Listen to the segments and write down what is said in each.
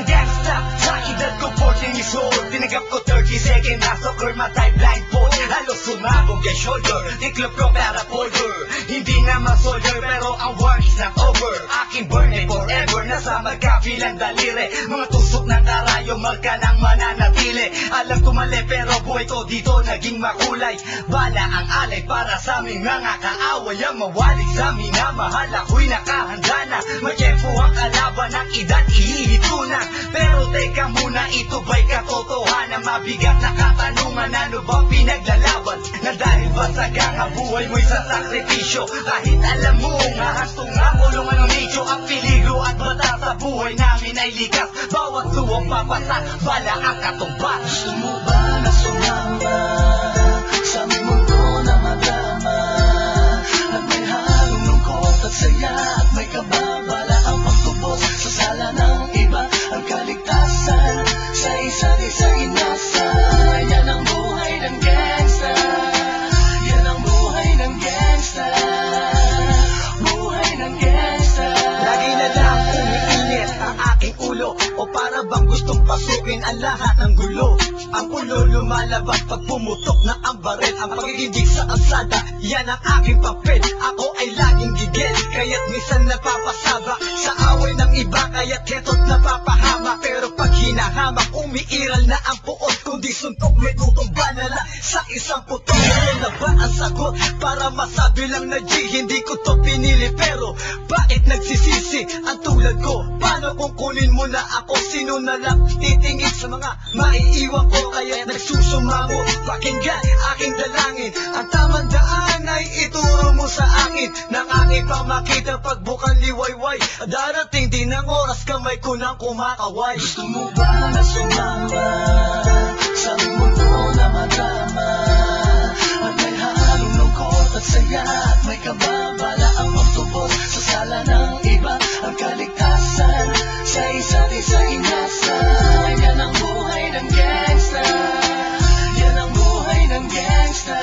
gangsta sa edad ko 14 years old. Tinagap ko 30 second na soccer, matay blindfold. Halos sumabog yung shoulder, tiklop ko para folder. Hindi naman soldier pero ang war is not over. Aking burning forever, nasa magkabilang daliri. Mga tusok ng karayo, marka ng mananatili. Alam ko mali pero buhay ko dito naging makulay. Bala ang alay para sa aming mga kaaway. Ang mawalig sa aming na mahal, ako'y nakahanda na. Magyempo ang kalaban ng edad, ihihito na. Pero teka muna, ito ba'y katotohanan? Mabigat na katanungan, ano ba pinaglalaban? Na dahil basagang ang buhay mo'y sa sakripisyo. Kahit alam mo, ngahastong nga kulungan ng nicho. Ang peligro at bata sa buhay namin ay likas. Bawat luwang papasa, bala ang katumbas. Gusto mo ba na sumama sa aming mundo na madama? At may halong lungkot at saya, at may kababala ang pagtubos sa sala ng iba. Ang kaligtasan sa isa't isa inasa. Yan ang buhay ng gangsta. Yan ang buhay ng gangsta. Buhay ng gangsta. Lagi na lang umiinit ang aking ulo, o para bang gustong pasukin ang lahat ng gulo. Ang ulo lumalabas pag pumutok na ang baril. Ang pagiging sa alsada, yan ang aking papel. Ako ay laging gigil, kaya't minsan napapasaba sa away ng iba, kaya't keto't napapahama. Pero pag hinahamak, umiiral na ang puot. Kundi suntok may tutumba na lang sa isang putok. Meron na ba ang sagot para masabi lang na G? Hindi ko to pinili pero bakit nagsisisi ang tulad ko? Paano kung kunin mo na ako? Sino na lang titingin sa mga maiiwan ko? Kaya nagsusumango, pakinggan aking dalangin. Ang tamang daan ay ituro mo sa akin. Nang aking pamakita pagbukan liwayway. Darating din ang oras, kamay ko nang kumakaway. Gusto mo ba na sumama sa aming mundo na madama? At may halong lungkot at saya, at may kababala ang magtubos sa sala ng iba. Ang kaligtasan sa isa't isa inasa. Yan ang buhay ng gangsta. Yan ang buhay ng gangsta.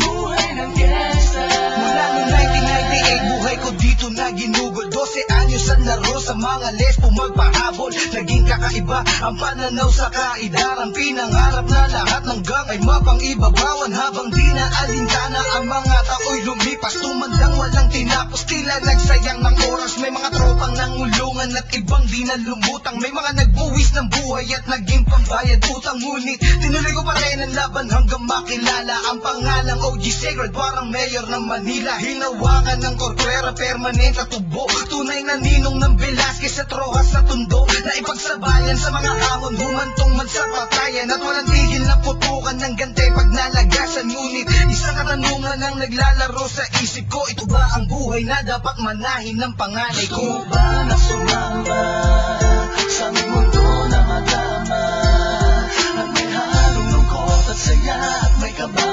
Buhay ng gangsta. Mula noong 1998, buhay ko dito na ginugol. 12 anyos ang laro sa mga lesbo magpahabol. Naging kakaiba ang pananaw sa kaidaran. Pinangarap na lahat ng gang ay mapang-ibabawan. Habang di na alintana ang mga tao'y lumipas. Tumandang walang tinapos, tila nagsayang ng oras. May mga tropang nangulungan at ibang di na lumutang. May mga nagbuwis ng buhay at naging pambayad utang. Ngunit tinuloy ko pa rin ang laban hanggang makilala ang pangalang OG Sacred, parang mayor ng Manila. Hinawakan ng korkwera, permanent at tubo. Tunay na ninong ng Velasquez at Rojas sa tundo. Na ipagsabayan sa mga hamon, humantong man sa patayan. At walang tigil na putukan ng gante pag nalagasan. Ngunit isang katanungan ang naglalaro sa isip ko. Ito ba ang buhay na dapat manahin ng panganay ko? Gusto mo ba na sumama sa aming mundo na madama? At may halong lungkot at saya, at may kababala